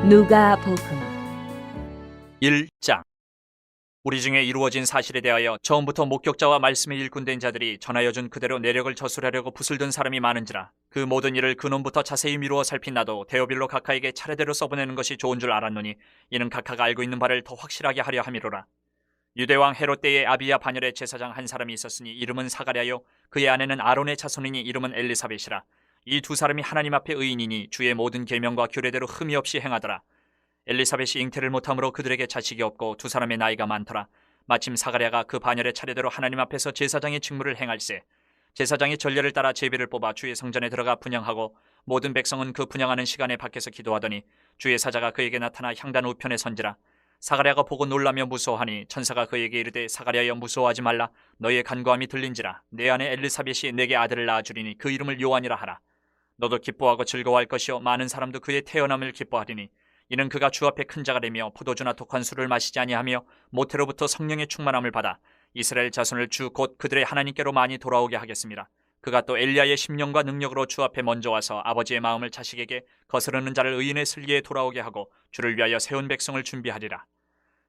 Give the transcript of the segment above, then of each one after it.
누가복음 1장. 우리 중에 이루어진 사실에 대하여 처음부터 목격자와 말씀에 일꾼된 자들이 전하여 준 그대로 내력을 저술하려고 붓을 든 사람이 많은지라 그 모든 일을 근원부터 자세히 미루어 살핀 나도 데오빌로 각하에게 차례대로 써보내는 것이 좋은 줄 알았노니 이는 각하가 알고 있는 바를 더 확실하게 하려 함이로라. 유대왕 헤롯 때에 아비야 반열의 제사장 한 사람이 있었으니 이름은 사가랴요 그의 아내는 아론의 자손이니 이름은 엘리사벳이라. 이 두 사람이 하나님 앞에 의인이니 주의 모든 계명과 규례대로 흠이 없이 행하더라. 엘리사벳이 잉태를 못함으로 그들에게 자식이 없고 두 사람의 나이가 많더라. 마침 사가랴가 그 반열의 차례대로 하나님 앞에서 제사장의 직무를 행할세. 제사장이 전례를 따라 제비를 뽑아 주의 성전에 들어가 분향하고 모든 백성은 그 분향하는 시간에 밖에서 기도하더니 주의 사자가 그에게 나타나 향단 우편에 선지라. 사가랴가 보고 놀라며 무서워하니 천사가 그에게 이르되 사가랴여 무서워하지 말라. 너의 간구함이 들린지라. 내 아내 엘리사벳이 내게 아들을 낳아주리니 그 이름을 요한이라 하라. 너도 기뻐하고 즐거워할 것이요 많은 사람도 그의 태어남을 기뻐하리니 이는 그가 주 앞에 큰 자가 되며 포도주나 독한 술을 마시지 아니하며 모태로부터 성령의 충만함을 받아 이스라엘 자손을 주 곧 그들의 하나님께로 많이 돌아오게 하겠습니다. 그가 또 엘리야의 심령과 능력으로 주 앞에 먼저 와서 아버지의 마음을 자식에게 거스르는 자를 의인의 슬기에 돌아오게 하고 주를 위하여 세운 백성을 준비하리라.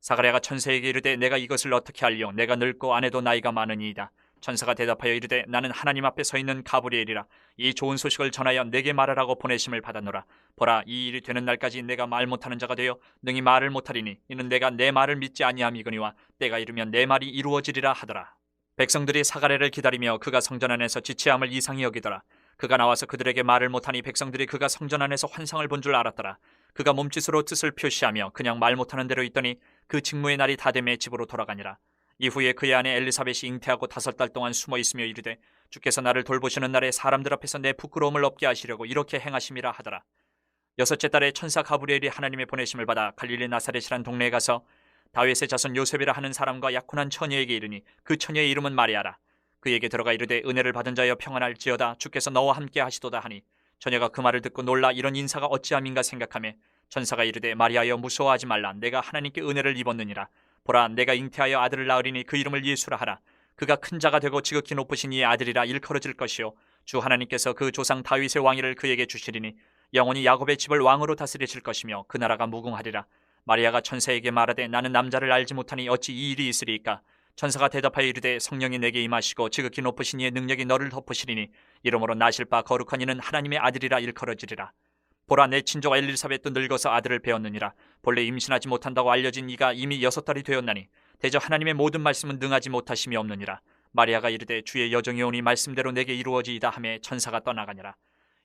사가랴가 천사에게 이르되 내가 이것을 어떻게 알리오? 내가 늙고 아내도 나이가 많으니이다. 천사가 대답하여 이르되 나는 하나님 앞에 서 있는 가브리엘이라. 이 좋은 소식을 전하여 내게 말하라고 보내심을 받았노라. 보라, 이 일이 되는 날까지 내가 말 못하는 자가 되어 능히 말을 못하리니 이는 내가 내 말을 믿지 아니함이거니와 때가 이르면 내 말이 이루어지리라 하더라. 백성들이 사가랴를 기다리며 그가 성전 안에서 지체함을 이상히 여기더라. 그가 나와서 그들에게 말을 못하니 백성들이 그가 성전 안에서 환상을 본 줄 알았더라. 그가 몸짓으로 뜻을 표시하며 그냥 말 못하는 대로 있더니 그 직무의 날이 다 되매 집으로 돌아가니라. 이후에 그의 아내 엘리사벳이 잉태하고 5달 동안 숨어 있으며 이르되 주께서 나를 돌보시는 날에 사람들 앞에서 내 부끄러움을 없게 하시려고 이렇게 행하심이라 하더라. 6째 달에 천사 가브리엘이 하나님의 보내심을 받아 갈릴리 나사렛이란 동네에 가서 다윗의 자손 요셉이라 하는 사람과 약혼한 처녀에게 이르니 그 처녀의 이름은 마리아라. 그에게 들어가 이르되 은혜를 받은 자여 평안할지어다. 주께서 너와 함께 하시도다 하니 처녀가 그 말을 듣고 놀라 이런 인사가 어찌함인가 생각하며 천사가 이르되 마리아여 무서워하지 말라. 내가 하나님께 은혜를 입었느니라. 보라, 내가 잉태하여 아들을 낳으리니 그 이름을 예수라 하라. 그가 큰 자가 되고 지극히 높으신 이의 아들이라 일컬어질 것이요 주 하나님께서 그 조상 다윗의 왕위를 그에게 주시리니 영원히 야곱의 집을 왕으로 다스리실 것이며 그 나라가 무궁하리라. 마리아가 천사에게 말하되 나는 남자를 알지 못하니 어찌 이 일이 있으리이까. 천사가 대답하여 이르되 성령이 내게 임하시고 지극히 높으신 이의 능력이 너를 덮으시리니 이러므로 나실 바 거룩한 이는 하나님의 아들이라 일컬어지리라. 보라, 내 친족 엘리사벳도 늙어서 아들을 배웠느니라. 본래 임신하지 못한다고 알려진 이가 이미 6달이 되었나니 대저 하나님의 모든 말씀은 능하지 못하심이 없느니라. 마리아가 이르되 주의 여정이 오니 말씀대로 내게 이루어지이다 하매 천사가 떠나가니라.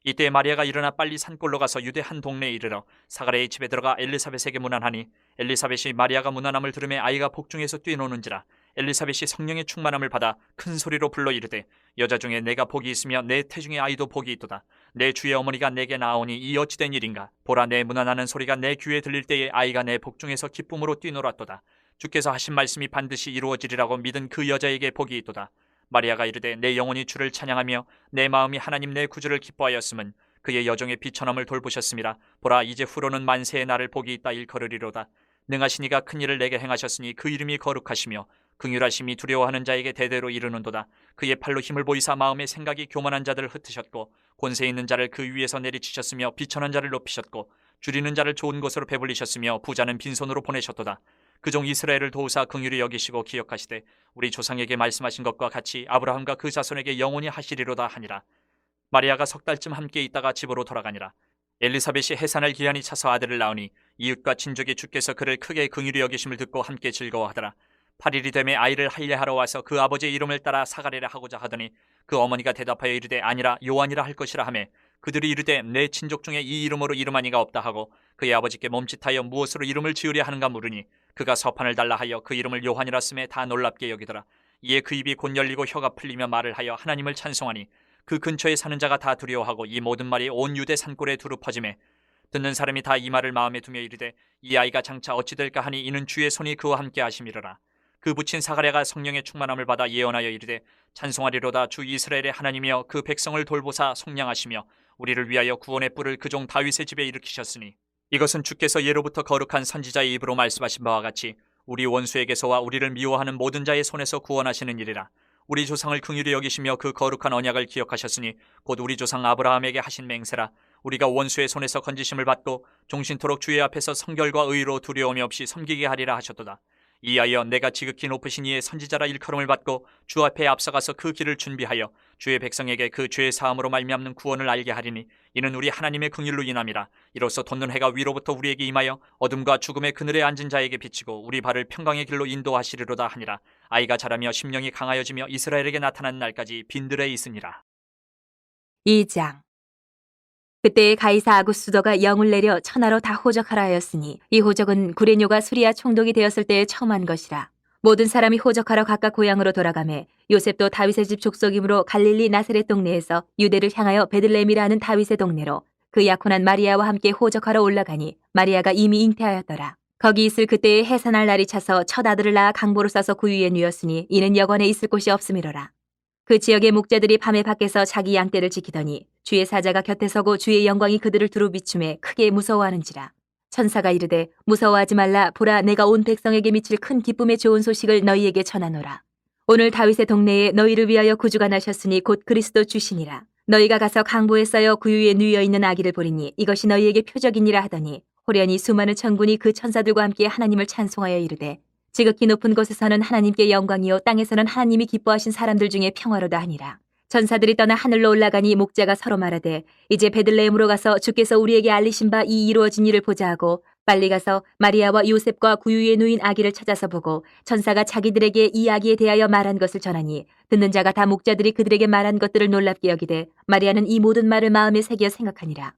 이때 마리아가 일어나 빨리 산골로 가서 유대 한 동네에 이르러 사가랴의 집에 들어가 엘리사벳에게 문안하니 엘리사벳이 마리아가 문안함을 들으매 아이가 복중에서 뛰노는지라. 엘리사벳이 성령의 충만함을 받아 큰 소리로 불러 이르되 여자 중에 내가 복이 있으며 내 태중의 아이도 복이 있도다. 내 주의 어머니가 내게 나오니 이 어찌된 일인가. 보라, 내 문안하는 소리가 내 귀에 들릴 때에 아이가 내 복중에서 기쁨으로 뛰놀았도다. 주께서 하신 말씀이 반드시 이루어지리라고 믿은 그 여자에게 복이 있도다. 마리아가 이르되 내 영혼이 주를 찬양하며 내 마음이 하나님 내 구주를 기뻐하였음은 그의 여종의 비천함을 돌보셨음이라. 보라, 이제 후로는 만세의 날을 복이 있다 일컬으리로다. 능하신 이가 큰 일을 내게 행하셨으니 그 이름이 거룩하시며 긍휼하심이 두려워하는 자에게 대대로 이르는도다. 그의 팔로 힘을 보이사 마음의 생각이 교만한 자들을 흩으셨고 권세 있는 자를 그 위에서 내리치셨으며 비천한 자를 높이셨고 줄이는 자를 좋은 곳으로 배불리셨으며 부자는 빈손으로 보내셨도다. 그종 이스라엘을 도우사 긍휼히 여기시고 기억하시되 우리 조상에게 말씀하신 것과 같이 아브라함과 그 자손에게 영원히 하시리로다 하니라. 마리아가 6달쯤 함께 있다가 집으로 돌아가니라. 엘리사벳이 해산을 기한이 차서 아들을 낳으니 이웃과 친족이 주께서 그를 크게 긍휼히 여기심을 듣고 함께 즐거워하더라. 8일이 되매 아이를 할례하러 와서 그 아버지의 이름을 따라 사가랴라 하고자 하더니 그 어머니가 대답하여 이르되 아니라 요한이라 할 것이라 하매 그들이 이르되 내 친족 중에 이 이름으로 이름한 이가 없다 하고 그의 아버지께 멈칫하여 무엇으로 이름을 지으려 하는가 물으니 그가 서판을 달라 하여 그 이름을 요한이라 쓰매 다 놀랍게 여기더라. 이에 그 입이 곧 열리고 혀가 풀리며 말을 하여 하나님을 찬송하니 그 근처에 사는 자가 다 두려워하고 이 모든 말이 온 유대 산골에 두루 퍼지매 듣는 사람이 다 이 말을 마음에 두며 이르되 이 아이가 장차 어찌 될까 하니 이는 주의 손이 그와 함께 하심이로라. 그 부친 사가랴가 성령의 충만함을 받아 예언하여 이르되 찬송하리로다. 주 이스라엘의 하나님이여 그 백성을 돌보사 속량하시며 우리를 위하여 구원의 뿔을 그 종 다윗의 집에 일으키셨으니 이것은 주께서 예로부터 거룩한 선지자의 입으로 말씀하신 바와 같이 우리 원수에게서와 우리를 미워하는 모든 자의 손에서 구원하시는 일이라. 우리 조상을 긍휼히 여기시며 그 거룩한 언약을 기억하셨으니 곧 우리 조상 아브라함에게 하신 맹세라. 우리가 원수의 손에서 건지심을 받고 종신토록 주의 앞에서 성결과 의로 두려움이 없이 섬기게 하리라 하셨도다. 이하여 내가 지극히 높으신 이의 선지자라 일컬음을 받고 주 앞에 앞서가서 그 길을 준비하여 주의 백성에게 그 죄의 사함으로 말미암는 구원을 알게 하리니 이는 우리 하나님의 긍휼로 인함이라. 이로써 돋는 해가 위로부터 우리에게 임하여 어둠과 죽음의 그늘에 앉은 자에게 비치고 우리 발을 평강의 길로 인도하시리로다 하니라. 아이가 자라며 심령이 강하여지며 이스라엘에게 나타난 날까지 빈들에 있으니라. 2장. 그때 가이사 아구스도가 영을 내려 천하로 다 호적하라 하였으니 이 호적은 구레뇨가 수리아 총독이 되었을 때에 처음 한 것이라. 모든 사람이 호적하러 각각 고향으로 돌아가매 요셉도 다윗의 집 족속이므로 갈릴리 나사렛 동네에서 유대를 향하여 베들레헴이라 하는 다윗의 동네로 그 약혼한 마리아와 함께 호적하러 올라가니 마리아가 이미 잉태하였더라. 거기 있을 그때에 해산할 날이 차서 첫 아들을 낳아 강보로 싸서 구유에 누였으니 이는 여관에 있을 곳이 없음이로라. 그 지역의 목자들이 밤에 밖에서 자기 양떼를 지키더니 주의 사자가 곁에 서고 주의 영광이 그들을 두루 비춤에 크게 무서워하는지라. 천사가 이르되 무서워하지 말라. 보라, 내가 온 백성에게 미칠 큰 기쁨의 좋은 소식을 너희에게 전하노라. 오늘 다윗의 동네에 너희를 위하여 구주가 나셨으니 곧 그리스도 주시니라. 너희가 가서 강보에 쌓여 구유에 누여 있는 아기를 보리니 이것이 너희에게 표적이니라 하더니 호련히 수많은 천군이 그 천사들과 함께 하나님을 찬송하여 이르되 지극히 높은 곳에서는 하나님께 영광이요 땅에서는 하나님이 기뻐하신 사람들 중에 평화로다 하니라. 천사들이 떠나 하늘로 올라가니 목자가 서로 말하되 이제 베들레헴으로 가서 주께서 우리에게 알리신 바 이 이루어진 일을 보자 하고 빨리 가서 마리아와 요셉과 구유에 누인 아기를 찾아서 보고 천사가 자기들에게 이 아기에 대하여 말한 것을 전하니 듣는 자가 다 목자들이 그들에게 말한 것들을 놀랍게 여기되 마리아는 이 모든 말을 마음에 새겨 생각하니라.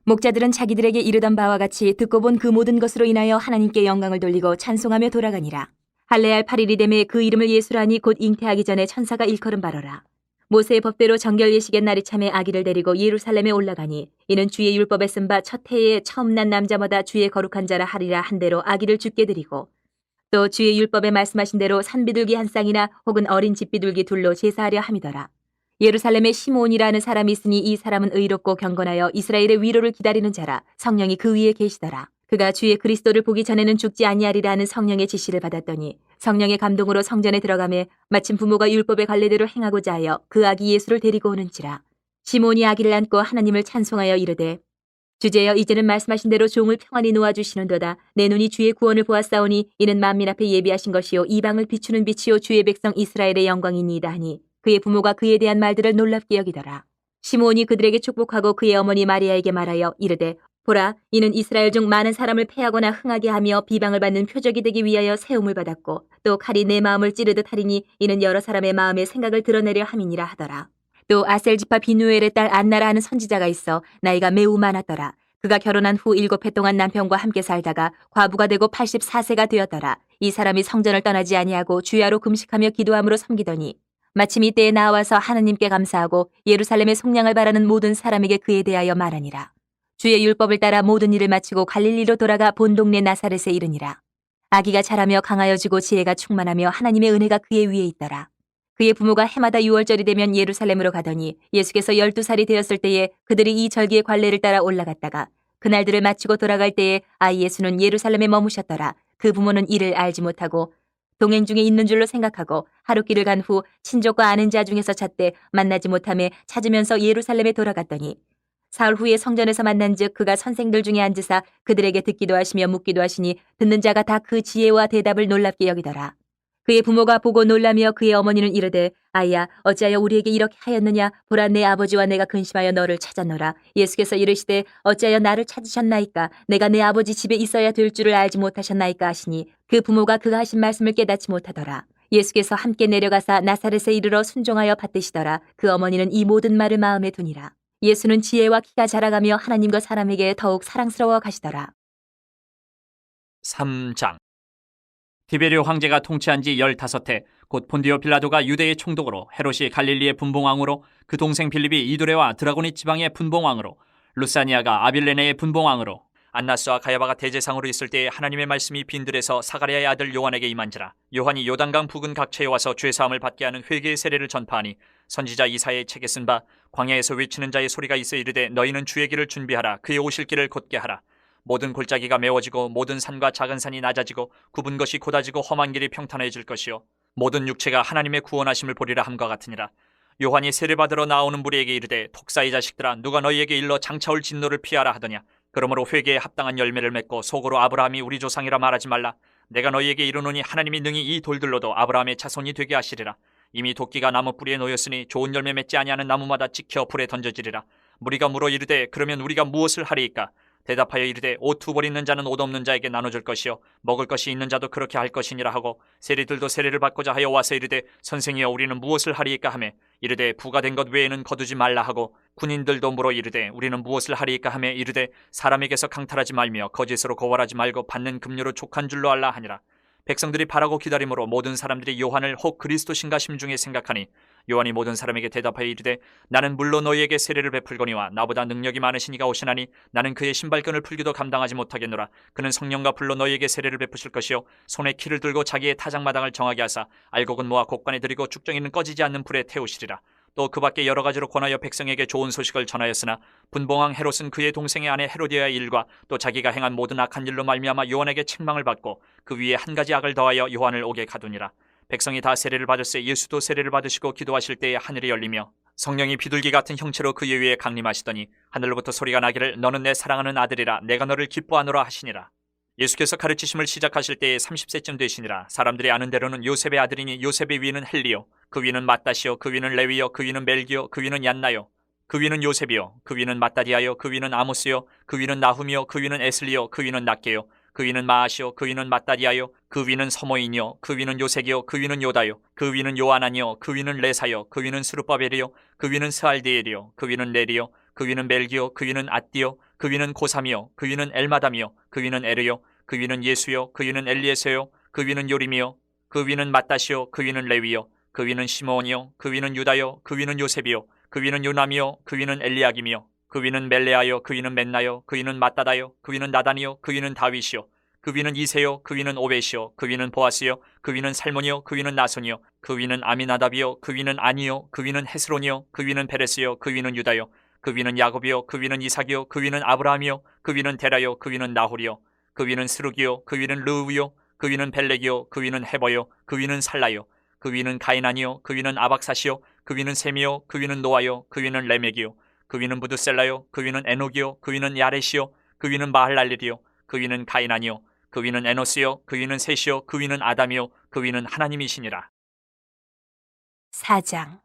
목자들은 자기들에게 이르던 바와 같이 듣고 본 그 모든 것으로 인하여 하나님께 영광을 돌리고 찬송하며 돌아가니라. 할례할 8일이 되매 그 이름을 예수라니 곧 잉태하기 전에 천사가 일컬은 바로라. 모세의 법대로 정결 예식의 날이 참에 아기를 데리고 예루살렘에 올라가니 이는 주의 율법에 쓴 바 첫 해에 처음 난 남자마다 주의 거룩한 자라 하리라 한 대로 아기를 죽게 드리고 또 주의 율법에 말씀하신 대로 산비둘기 한 쌍이나 혹은 어린 집비둘기 둘로 제사하려 함이더라. 예루살렘에 시므온이라는 사람이 있으니 이 사람은 의롭고 경건하여 이스라엘의 위로를 기다리는 자라. 성령이 그 위에 계시더라. 그가 주의 그리스도를 보기 전에는 죽지 아니하리라 하는 성령의 지시를 받았더니 성령의 감동으로 성전에 들어가매 마침 부모가 율법의 관례대로 행하고자 하여 그 아기 예수를 데리고 오는지라. 시므온이 아기를 안고 하나님을 찬송하여 이르되 주제여 이제는 말씀하신 대로 종을 평안히 놓아주시는도다. 내 눈이 주의 구원을 보았사오니 이는 만민 앞에 예비하신 것이요 이방을 비추는 빛이요 주의 백성 이스라엘의 영광이니이다 하니 그의 부모가 그에 대한 말들을 놀랍게 여기더라. 시므온이 그들에게 축복하고 그의 어머니 마리아에게 말하여 이르되 보라, 이는 이스라엘 중 많은 사람을 패하거나 흥하게 하며 비방을 받는 표적이 되기 위하여 세움을 받았고 또 칼이 내 마음을 찌르듯 하리니 이는 여러 사람의 마음의 생각을 드러내려 함이니라 하더라. 또 아셀 지파 비누엘의 딸 안나라 하는 선지자가 있어 나이가 매우 많았더라. 그가 결혼한 후 7해 동안 남편과 함께 살다가 과부가 되고 84세가 되었더라. 이 사람이 성전을 떠나지 아니하고 주야로 금식하며 기도함으로 섬기더니 마침 이때에 나와서 하나님께 감사하고 예루살렘의 속량을 바라는 모든 사람에게 그에 대하여 말하니라. 주의 율법을 따라 모든 일을 마치고 갈릴리로 돌아가 본 동네 나사렛에 이르니라. 아기가 자라며 강하여지고 지혜가 충만하며 하나님의 은혜가 그의 위에 있더라. 그의 부모가 해마다 유월절이 되면 예루살렘으로 가더니 예수께서 12살이 되었을 때에 그들이 이 절기의 관례를 따라 올라갔다가 그날들을 마치고 돌아갈 때에 아이 예수는 예루살렘에 머무셨더라. 그 부모는 이를 알지 못하고 동행 중에 있는 줄로 생각하고 하룻길을 간 후 친족과 아는 자 중에서 찾되 만나지 못하며 찾으면서 예루살렘에 돌아갔더니 사흘 후에 성전에서 만난즉 그가 선생들 중에 앉으사 그들에게 듣기도 하시며 묻기도 하시니 듣는 자가 다 그 지혜와 대답을 놀랍게 여기더라. 그의 부모가 보고 놀라며 그의 어머니는 이르되 아이야 어찌하여 우리에게 이렇게 하였느냐. 보라, 내 아버지와 내가 근심하여 너를 찾았노라. 예수께서 이르시되 어찌하여 나를 찾으셨나이까. 내가 내 아버지 집에 있어야 될 줄을 알지 못하셨나이까 하시니 그 부모가 그가 하신 말씀을 깨닫지 못하더라. 예수께서 함께 내려가사 나사렛에 이르러 순종하여 받드시더라. 그 어머니는 이 모든 말을 마음에 두니라. 예수는 지혜와 키가 자라가며 하나님과 사람에게 더욱 사랑스러워 가시더라. 3장. 디베리오 황제가 통치한 지 15해 곧 본디오 빌라도가 유대의 총독으로 헤롯이 갈릴리의 분봉왕으로 그 동생 빌립이 이두레와 드라고니 지방의 분봉왕으로 루사니아가 아빌레네의 분봉왕으로 안나스와 가야바가 대제상으로 있을 때에 하나님의 말씀이 빈들에서 사가랴의 아들 요한에게 임한지라. 요한이 요단강 부근 각처에 와서 죄사함을 받게 하는 회개의 세례를 전파하니 선지자 이사야의 책에 쓴 바 광야에서 외치는 자의 소리가 있어 이르되 너희는 주의 길을 준비하라. 그의 오실 길을 곧게 하라. 모든 골짜기가 메워지고 모든 산과 작은 산이 낮아지고 굽은 것이 곧아지고 험한 길이 평탄해질 것이요 모든 육체가 하나님의 구원하심을 보리라 함과 같으니라. 요한이 세례받으러 나오는 무리에게 이르되 독사의 자식들아 누가 너희에게 일러 장차올 진노를 피하라 하더냐. 그러므로 회개에 합당한 열매를 맺고 속으로 아브라함이 우리 조상이라 말하지 말라. 내가 너희에게 이르노니 하나님이 능히 이 돌들로도 아브라함의 자손이 되게 하시리라. 이미 도끼가 나무 뿌리에 놓였으니 좋은 열매 맺지 아니하는 나무마다 찍혀 불에 던져지리라. 무리가 물어 이르되 그러면 우리가 무엇을 하리이까? 대답하여 이르되 옷 두 벌 있는 자는 옷 없는 자에게 나눠줄 것이요 먹을 것이 있는 자도 그렇게 할 것이니라 하고 세리들도 세례를 받고자 하여 와서 이르되 선생이여 우리는 무엇을 하리이까 하매 이르되 부가 된 것 외에는 거두지 말라 하고 군인들도 물어 이르되 우리는 무엇을 하리이까 하매 이르되 사람에게서 강탈하지 말며 거짓으로 고발하지 말고 받는 급료로 족한 줄로 알라 하니라. 백성들이 바라고 기다림으로 모든 사람들이 요한을 혹 그리스도신가 심중에 생각하니 요한이 모든 사람에게 대답하여 이르되 나는 물론 너희에게 세례를 베풀거니와 나보다 능력이 많으시니가 오시나니 나는 그의 신발끈을 풀기도 감당하지 못하겠노라. 그는 성령과 불로 너희에게 세례를 베푸실 것이요 손에 키를 들고 자기의 타작마당을 정하게 하사 알곡은 모아 곡간에 들이고 쭉정이는 꺼지지 않는 불에 태우시리라. 또 그 밖에 여러 가지로 권하여 백성에게 좋은 소식을 전하였으나 분봉왕 헤롯은 그의 동생의 아내 헤로디아의 일과 또 자기가 행한 모든 악한 일로 말미암아 요한에게 책망을 받고 그 위에 한 가지 악을 더하여 요한을 옥에 가두니라. 백성이 다 세례를 받을새 예수도 세례를 받으시고 기도하실 때에 하늘이 열리며 성령이 비둘기 같은 형체로 그의 위에 강림하시더니 하늘로부터 소리가 나기를 너는 내 사랑하는 아들이라 내가 너를 기뻐하노라 하시니라. 예수께서 가르치심을 시작하실 때에 30세쯤 되시니라. 사람들이 아는 대로는 요셉의 아들이니 요셉의 위는 헬리요 그 위는 마따시요 그 위는 레위요 그 위는 멜기요 그 위는 얀나요 그 위는 요셉이요 그 위는 마따디아요 그 위는 아모스요 그 위는 나훔이요 그 위는 에슬리요 그 위는 낫게요 그 위는 마아시요 그 위는 마따디아요 그 위는 서모인이요 그 위는 요색이요 그 위는 요다요 그 위는 요아나니요 그 위는 레사요 그 위는 스룹바벨이요 그 위는 스알디엘이요 그 위는 네리요 그 위는 멜기요 그 위는 앗디요 그 위는 고삼이요 그 위는 엘마담이요 그 위는 에르요 그 위는 예수요 그 위는 엘리에세요 그 위는 요림이요 그 위는 마따시요 그 위는 레위요 그 위는 시므온이요 그 위는 유다요 그 위는 요셉이요 그 위는 요남이요 그 위는 엘리야김이요 그 위는 멜레아요 그 위는 멘나요 그 위는 마따다요 그 위는 나단이요 그 위는 다윗이요 그 위는 이세요 그 위는 오벳이요 그 위는 보아스요 그 위는 살몬이요 그 위는 나손이요 그 위는 아미나답이요 그 위는 아니요 그 위는 헤스론이요 그 위는 베레스요 그 위는 유다요 그 위는 야곱이요 그 위는 이삭이요 그 위는 아브라함이요 그 위는 데라요 그 위는 나홀이요 그 위는 스룹이요 그 위는 르우요 그 위는 벨렉이요 그 위는 헤버요 그 위는 살라요 그 위는 가이난이요 그 위는 아박사시요 그 위는 셈이요 그 위는 노아요 그 위는 레멕이요 그 위는 부드셀라요 그 위는 에녹이요 그 위는 야렛이요 그 위는 마할랄렐이요 그 위는 가이난이요 그 위는 에노스요 그 위는 셋이요 그 위는 아담이요 그 위는 하나님이시니라. 4장.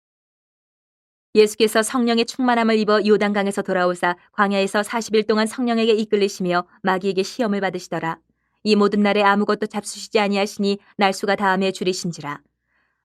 예수께서 성령의 충만함을 입어 요단강에서 돌아오사 광야에서 40일 동안 성령에게 이끌리시며 마귀에게 시험을 받으시더라. 이 모든 날에 아무것도 잡수시지 아니하시니 날수가 다함에 줄이신지라.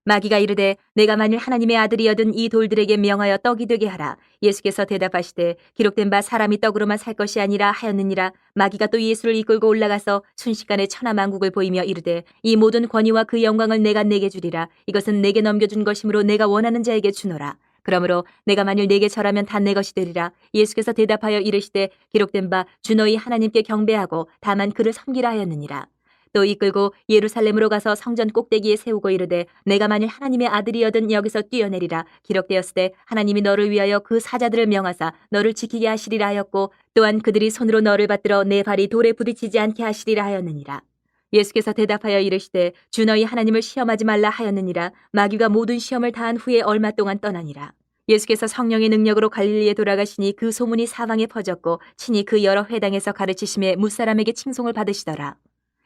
마귀가 이르되 내가 만일 하나님의 아들이여든 이 돌들에게 명하여 떡이 되게 하라. 예수께서 대답하시되 기록된 바 사람이 떡으로만 살 것이 아니라 하였느니라. 마귀가 또 예수를 이끌고 올라가서 순식간에 천하만국을 보이며 이르되 이 모든 권위와 그 영광을 내가 내게 주리라. 이것은 내게 넘겨준 것이므로 내가 원하는 자에게 주노라. 그러므로 내가 만일 내게 절하면 다 내 것이 되리라. 예수께서 대답하여 이르시되 기록된 바 주 너희 하나님께 경배하고 다만 그를 섬기라 하였느니라. 또 이끌고 예루살렘으로 가서 성전 꼭대기에 세우고 이르되 내가 만일 하나님의 아들이여든 여기서 뛰어내리라. 기록되었을 때 하나님이 너를 위하여 그 사자들을 명하사 너를 지키게 하시리라 하였고 또한 그들이 손으로 너를 받들어 내 발이 돌에 부딪히지 않게 하시리라 하였느니라. 예수께서 대답하여 이르시되 주 너희 하나님을 시험하지 말라 하였느니라. 마귀가 모든 시험을 다한 후에 얼마 동안 떠나니라. 예수께서 성령의 능력으로 갈릴리에 돌아가시니 그 소문이 사방에 퍼졌고 친히 그 여러 회당에서 가르치심에 무사람에게 칭송을 받으시더라.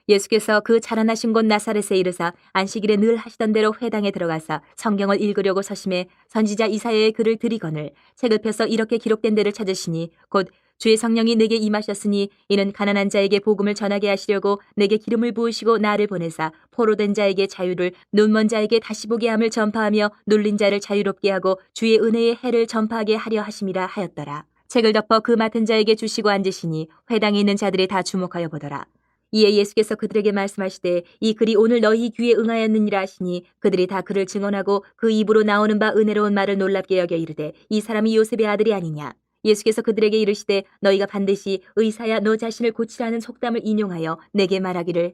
예수께서 그 자라나신 곳 나사렛에 이르사 안식일에 늘 하시던 대로 회당에 들어가사 성경을 읽으려고 서심해 선지자 이사야의 글을 들이거늘 책을 펴서 이렇게 기록된 데를 찾으시니 곧 주의 성령이 내게 임하셨으니 이는 가난한 자에게 복음을 전하게 하시려고 내게 기름을 부으시고 나를 보내사 포로된 자에게 자유를 눈먼 자에게 다시 보게 함을 전파하며 눌린 자를 자유롭게 하고 주의 은혜의 해를 전파하게 하려 하심이라 하였더라. 책을 덮어 그 맡은 자에게 주시고 앉으시니 회당에 있는 자들이 다 주목하여 보더라. 이에 예수께서 그들에게 말씀하시되 이 글이 오늘 너희 귀에 응하였느니라 하시니 그들이 다 그를 증언하고 그 입으로 나오는 바 은혜로운 말을 놀랍게 여겨 이르되 이 사람이 요셉의 아들이 아니냐. 예수께서 그들에게 이르시되 너희가 반드시 의사야 너 자신을 고치라는 속담을 인용하여 내게 말하기를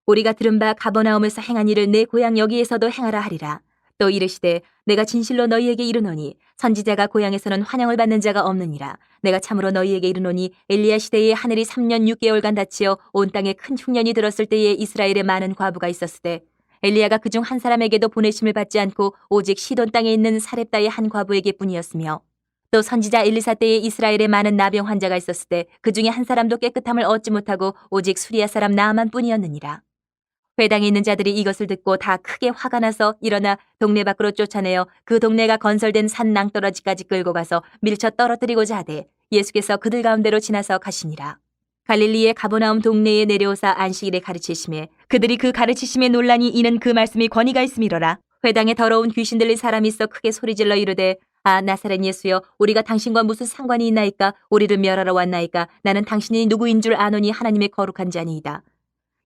우리가 들은 바 가버나움에서 행한 일을 내 고향 여기에서도 행하라 하리라. 또 이르시되 내가 진실로 너희에게 이르노니 선지자가 고향에서는 환영을 받는 자가 없느니라. 내가 참으로 너희에게 이르노니 엘리야 시대에 하늘이 3년 6개월간 닫히어 온 땅에 큰 흉년이 들었을 때에 이스라엘에 많은 과부가 있었으되 엘리야가 그중 한 사람에게도 보내심을 받지 않고 오직 시돈 땅에 있는 사렙다의 한 과부에게 뿐이었으며 또 선지자 엘리사 때에 이스라엘에 많은 나병 환자가 있었을 때 그 중에 한 사람도 깨끗함을 얻지 못하고 오직 수리아 사람 나아만 뿐이었느니라. 회당에 있는 자들이 이것을 듣고 다 크게 화가 나서 일어나 동네 밖으로 쫓아내어 그 동네가 건설된 산 낭떠러지까지 끌고 가서 밀쳐 떨어뜨리고자 하되 예수께서 그들 가운데로 지나서 가시니라. 갈릴리의 가버나움 동네에 내려오사 안식일에 가르치심에 그들이 그 가르치심에 논란이 이는 그 말씀이 권위가 있음이로라. 회당에 더러운 귀신 들린 사람이 있어 크게 소리질러 이르되 아 나사렛 예수여 우리가 당신과 무슨 상관이 있나이까 우리를 멸하러 왔나이까 나는 당신이 누구인 줄 아노니 하나님의 거룩한 자니이다.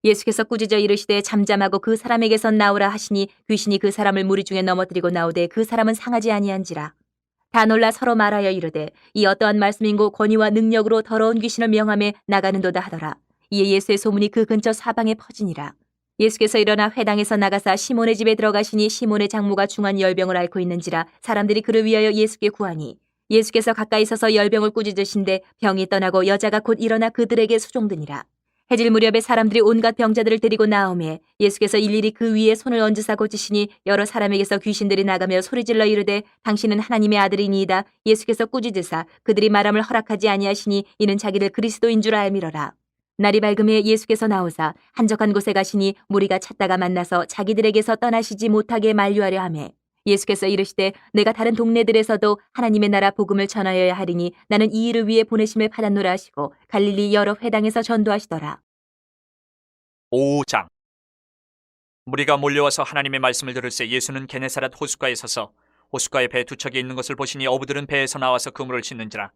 예수께서 꾸짖어 이르시되 잠잠하고 그 사람에게서 나오라 하시니 귀신이 그 사람을 무리 중에 넘어뜨리고 나오되 그 사람은 상하지 아니한지라. 다 놀라 서로 말하여 이르되 이 어떠한 말씀인고 권위와 능력으로 더러운 귀신을 명함에 나가는도다 하더라. 이에 예수의 소문이 그 근처 사방에 퍼지니라. 예수께서 일어나 회당에서 나가사 시몬의 집에 들어가시니 시몬의 장모가 중한 열병을 앓고 있는지라 사람들이 그를 위하여 예수께 구하니 예수께서 가까이 서서 열병을 꾸짖으신데 병이 떠나고 여자가 곧 일어나 그들에게 수종드니라. 해질 무렵에 사람들이 온갖 병자들을 데리고 나오매 예수께서 일일이 그 위에 손을 얹으사 고치시니 여러 사람에게서 귀신들이 나가며 소리질러 이르되 당신은 하나님의 아들이니이다. 예수께서 꾸짖으사 그들이 말함을 허락하지 아니하시니 이는 자기를 그리스도인 줄 알미러라. 날이 밝음에 예수께서 나오사 한적한 곳에 가시니 무리가 찾다가 만나서 자기들에게서 떠나시지 못하게 만류하려 하매 예수께서 이르시되 내가 다른 동네들에서도 하나님의 나라 복음을 전하여야 하리니 나는 이 일을 위해 보내심을 받았노라 하시고 갈릴리 여러 회당에서 전도하시더라. 5장. 무리가 몰려와서 하나님의 말씀을 들을새 예수는 게네사렛 호숫가에 서서 호숫가에 배 두 척이 있는 것을 보시니 어부들은 배에서 나와서 그물을 씻는지라.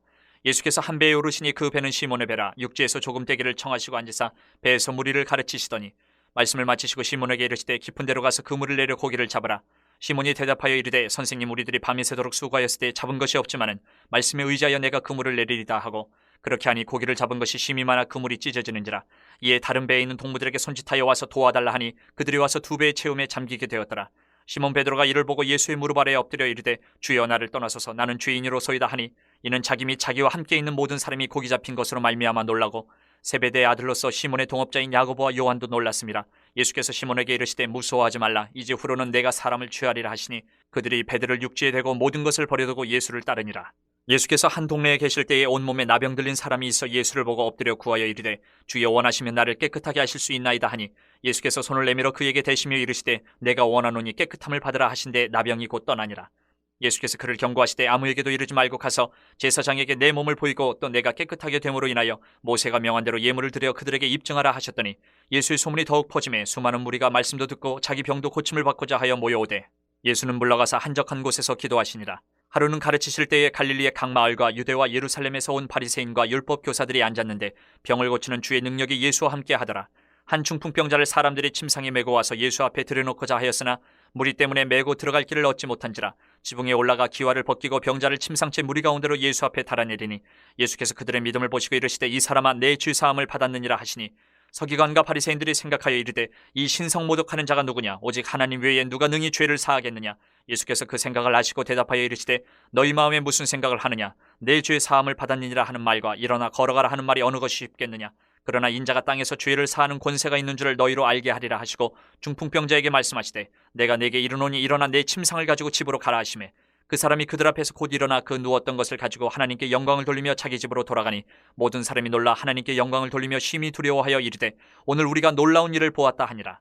예수께서 한 배에 오르시니 그 배는 시몬의 배라. 육지에서 조금 떼기를 청하시고 앉으사 배에서 무리를 가르치시더니 말씀을 마치시고 시몬에게 이르시되 깊은 데로 가서 그물을 내려 고기를 잡으라. 시몬이 대답하여 이르되 선생님 우리들이 밤이 새도록 수고하였을 때 잡은 것이 없지만은 말씀에 의지하여 내가 그물을 내리리다 하고 그렇게 하니 고기를 잡은 것이 심히 많아 그물이 찢어지는지라. 이에 다른 배에 있는 동무들에게 손짓하여 와서 도와달라 하니 그들이 와서 두 배의 채움에 잠기게 되었더라. 시몬 베드로가 이를 보고 예수의 무릎 아래에 엎드려 이르되 주여 나를 떠나소서 나는 죄인으로소이다 하니 이는 자기 및 자기와 함께 있는 모든 사람이 고기 잡힌 것으로 말미암아 놀라고 세베대의 아들로서 시몬의 동업자인 야고보와 요한도 놀랐습니다. 예수께서 시몬에게 이르시되 무서워하지 말라. 이제 후로는 내가 사람을 취하리라 하시니 그들이 배들을 육지에 대고 모든 것을 버려두고 예수를 따르니라. 예수께서 한 동네에 계실 때에 온몸에 나병 들린 사람이 있어 예수를 보고 엎드려 구하여 이르되 주여 원하시면 나를 깨끗하게 하실 수 있나이다 하니 예수께서 손을 내밀어 그에게 대시며 이르시되 내가 원하노니 깨끗함을 받으라 하신데 나병이 곧 떠나니라. 예수께서 그를 경고하시되 아무에게도 이르지 말고 가서 제사장에게 내 몸을 보이고 또 내가 깨끗하게 됨으로 인하여 모세가 명한 대로 예물을 드려 그들에게 입증하라 하셨더니 예수의 소문이 더욱 퍼짐에 수많은 무리가 말씀도 듣고 자기 병도 고침을 받고자 하여 모여오되 예수는 물러가서 한적한 곳에서 기도하시니라. 하루는 가르치실 때에 갈릴리의 각 마을과 유대와 예루살렘에서 온 바리새인과 율법 교사들이 앉았는데 병을 고치는 주의 능력이 예수와 함께 하더라. 한 중풍병자를 사람들이 침상에 메고 와서 예수 앞에 들여놓고자 하였으나 무리 때문에 메고 들어갈 길을 얻지 못한지라. 지붕에 올라가 기와를 벗기고 병자를 침상째 무리 가운데로 예수 앞에 달아내리니 예수께서 그들의 믿음을 보시고 이르시되 이 사람아 내 죄 사함을 받았느니라 하시니 서기관과 바리새인들이 생각하여 이르되 이 신성 모독하는 자가 누구냐 오직 하나님 외에 누가 능히 죄를 사하겠느냐. 예수께서 그 생각을 아시고 대답하여 이르시되 너희 마음에 무슨 생각을 하느냐 내 죄 사함을 받았느니라 하는 말과 일어나 걸어가라 하는 말이 어느 것이 쉽겠느냐. 그러나 인자가 땅에서 죄를 사하는 권세가 있는 줄을 너희로 알게 하리라 하시고 중풍병자에게 말씀하시되 내가 네게 이르노니 일어나 내 침상을 가지고 집으로 가라 하시매 그 사람이 그들 앞에서 곧 일어나 그 누웠던 것을 가지고 하나님께 영광을 돌리며 자기 집으로 돌아가니 모든 사람이 놀라 하나님께 영광을 돌리며 심히 두려워하여 이르되 오늘 우리가 놀라운 일을 보았다 하니라.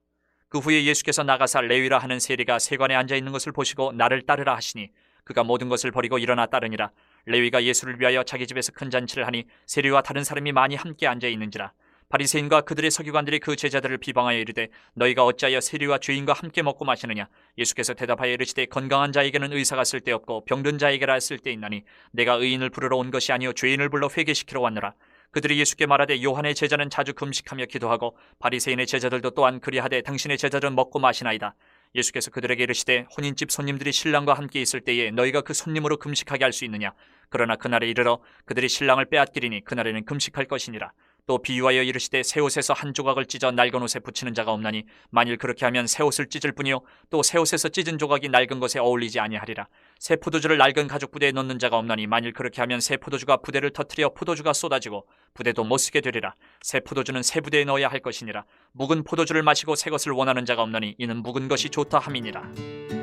그 후에 예수께서 나가사 레위라 하는 세리가 세관에 앉아있는 것을 보시고 나를 따르라 하시니 그가 모든 것을 버리고 일어나 따르니라. 레위가 예수를 위하여 자기 집에서 큰 잔치를 하니 세리와 다른 사람이 많이 함께 앉아있는지라. 바리새인과 그들의 서기관들이 그 제자들을 비방하여 이르되 너희가 어찌하여 세리와 죄인과 함께 먹고 마시느냐. 예수께서 대답하여 이르시되 건강한 자에게는 의사가 쓸데없고 병든 자에게라 쓸데있나니 내가 의인을 부르러 온 것이 아니요 죄인을 불러 회개시키러 왔노라. 그들이 예수께 말하되 요한의 제자는 자주 금식하며 기도하고 바리새인의 제자들도 또한 그리하되 당신의 제자들은 먹고 마시나이다. 예수께서 그들에게 이르시되 혼인집 손님들이 신랑과 함께 있을 때에 너희가 그 손님으로 금식하게 할 수 있느냐. 그러나 그날에 이르러 그들이 신랑을 빼앗기리니 그날에는 금식할 것이니라. 또 비유하여 이르시되 새 옷에서 한 조각을 찢어 낡은 옷에 붙이는 자가 없나니 만일 그렇게 하면 새 옷을 찢을 뿐이요 또 새 옷에서 찢은 조각이 낡은 것에 어울리지 아니하리라. 새 포도주를 낡은 가죽 부대에 넣는 자가 없나니 만일 그렇게 하면 새 포도주가 부대를 터뜨려 포도주가 쏟아지고 부대도 못 쓰게 되리라. 새 포도주는 새 부대에 넣어야 할 것이니라. 묵은 포도주를 마시고 새 것을 원하는 자가 없나니 이는 묵은 것이 좋다 함이니라.